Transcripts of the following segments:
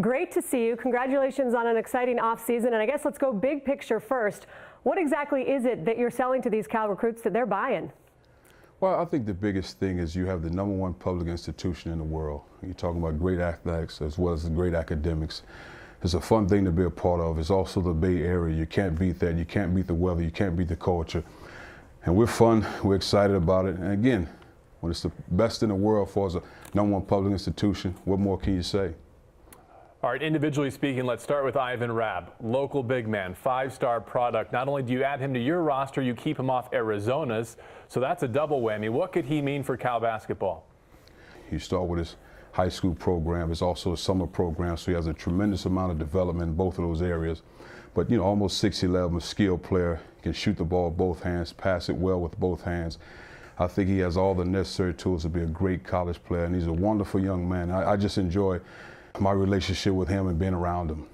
Great to see you. Congratulations on an exciting offseason. And I guess let's go big picture first. What exactly is it that you're selling to these Cal recruits that they're buying? Well, I think the biggest thing is you have the #1 public institution in the world. You're talking about great athletics as well as the great academics. It's a fun thing to be a part of. It's also the Bay Area. You can't beat that. You can't beat the weather. You can't beat the culture. And we're fun. We're excited about it. And again, when it's the best in the world for us, a #1 public institution, what more can you say? All right, individually speaking, let's start with Ivan Rabb, local big man, 5-star product. Not only do you add him to your roster, you keep him off Arizona's, so that's a double whammy. What could he mean for Cal basketball? You start with his high school program. It's also a summer program, so he has a tremendous amount of development in both of those areas. But, you know, almost 6'11", a skilled player, can shoot the ball with both hands, pass it well with both hands. I think he has all the necessary tools to be a great college player, and he's a wonderful young man. I just enjoy my relationship with him and being around him.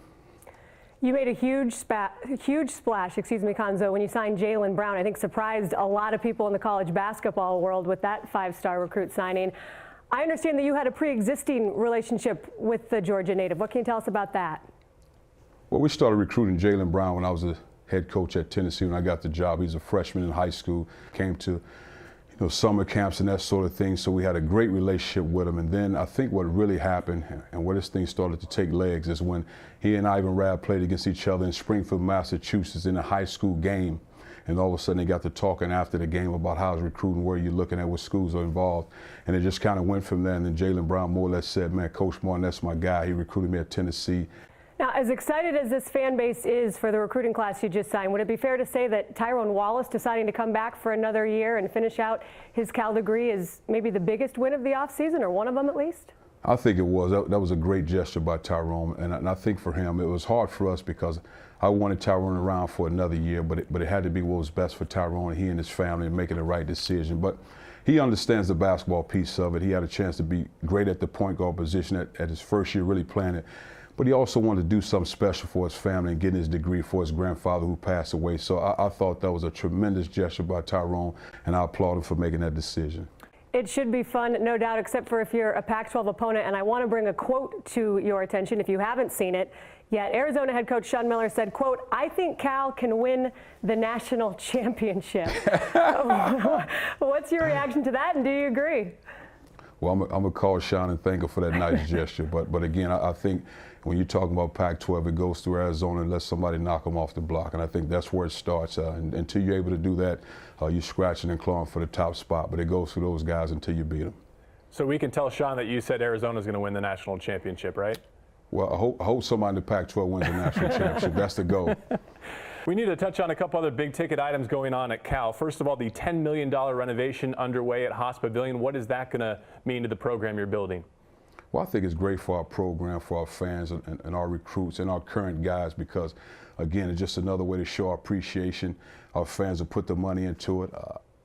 You made a huge splash, Cuonzo, when you signed Jaylen Brown. I think surprised a lot of people in the college basketball world with that 5-star recruit signing. I understand that you had a pre-existing relationship with the Georgia native. What can you tell us about that? Well, we started recruiting Jaylen Brown when I was a head coach at Tennessee when I got the job. He's a freshman in high school, came to summer camps and that sort of thing, so we had a great relationship with him. And then I think what really happened and where this thing started to take legs is when he and Ivan Rabb played against each other in Springfield, Massachusetts in a high school game. And all of a sudden they got to talking after the game about how's recruiting, where you're looking at, what schools are involved. And it just kind of went from there. And then Jaylen Brown more or less said, man, Coach Martin, that's my guy. He recruited me at Tennessee. Now, as excited as this fan base is for the recruiting class you just signed, would it be fair to say that Tyrone Wallace deciding to come back for another year and finish out his Cal degree is maybe the biggest win of the offseason, or one of them at least? I think it was. That was a great gesture by Tyrone, and I think for him it was hard for us because I wanted Tyrone around for another year, but it had to be what was best for Tyrone, he and his family, and making the right decision. But he understands the basketball piece of it. He had a chance to be great at the point guard position at his first year, really playing it. But he also wanted to do something special for his family and getting his degree for his grandfather who passed away. So I thought that was a tremendous gesture by Tyrone, and I applaud him for making that decision. It should be fun, no doubt, except for if you're a Pac-12 opponent. And I want to bring a quote to your attention if you haven't seen it yet. Arizona head coach Sean Miller said, quote, "I think Cal can win the national championship." What's your reaction to that, and do you agree? Well, I'm going to call Sean and thank him for that nice gesture. But again, I think when you're talking about Pac-12, it goes through Arizona and lets somebody knock them off the block. And I think that's where it starts. And until you're able to do that, you're scratching and clawing for the top spot. But it goes through those guys until you beat them. So we can tell Sean that you said Arizona's going to win the national championship, right? Well, I hope somebody in the Pac-12 wins the national championship. That's the goal. We need to touch on a couple other big ticket items going on at Cal. First of all, the $10 million renovation underway at Haas Pavilion. What is that going to mean to the program you're building? Well, I think it's great for our program, for our fans and our recruits and our current guys because, again, it's just another way to show our appreciation. Our fans have put the money into it,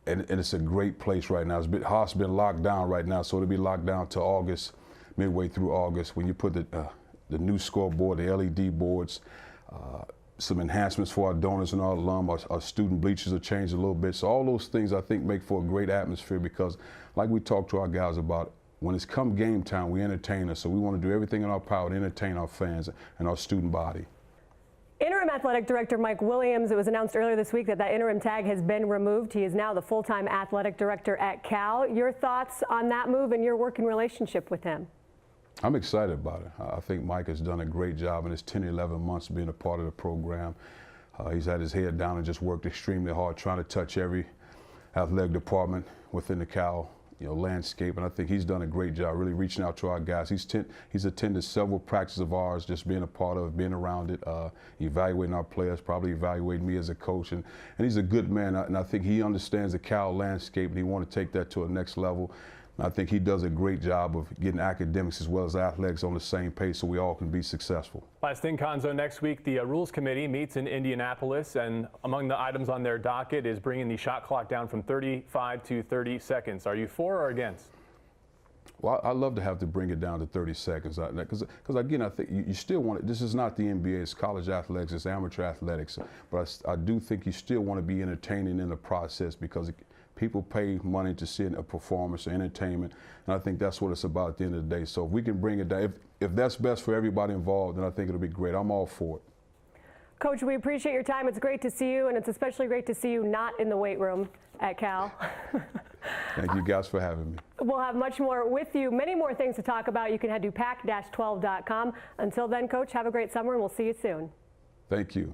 and it's a great place right now. Haas has been locked down right now, so it'll be locked down till August, midway through August, when you put the new scoreboard, the LED boards, some enhancements for our donors and our alum. Our student bleachers are changed a little bit. So all those things I think make for a great atmosphere because like we talked to our guys about, when it's come game time, we entertain us. So we want to do everything in our power to entertain our fans and our student body. Interim Athletic Director Mike Williams, it was announced earlier this week that interim tag has been removed. He is now the full-time athletic director at Cal. Your thoughts on that move and your working relationship with him? I'm excited about it. I think Mike has done a great job in his 10, 11 months being a part of the program. He's had his head down and just worked extremely hard trying to touch every athletic department within the Cal landscape, and I think he's done a great job really reaching out to our guys. He's attended several practices of ours, just being a part of, being around it, evaluating our players, probably evaluating me as a coach, and he's a good man, and I think he understands the Cal landscape, and he wants to take that to a next level. I think he does a great job of getting academics as well as athletics on the same pace so we all can be successful. Last thing, Cuonzo, next week the Rules Committee meets in Indianapolis, and among the items on their docket is bringing the shot clock down from 35 to 30 seconds. Are you for or against? Well, I'd love to have to bring it down to 30 seconds because again, I think you still want it. This is not the NBA, it's college athletics, it's amateur athletics. But I do think you still want to be entertaining in the process because People pay money to see a performance or entertainment, and I think that's what it's about at the end of the day. So if we can bring it down, if that's best for everybody involved, then I think it'll be great. I'm all for it. Coach, we appreciate your time. It's great to see you, and it's especially great to see you not in the weight room at Cal. Thank you guys for having me. We'll have much more with you, many more things to talk about. You can head to pac-12.com. Until then, Coach, have a great summer, and we'll see you soon. Thank you.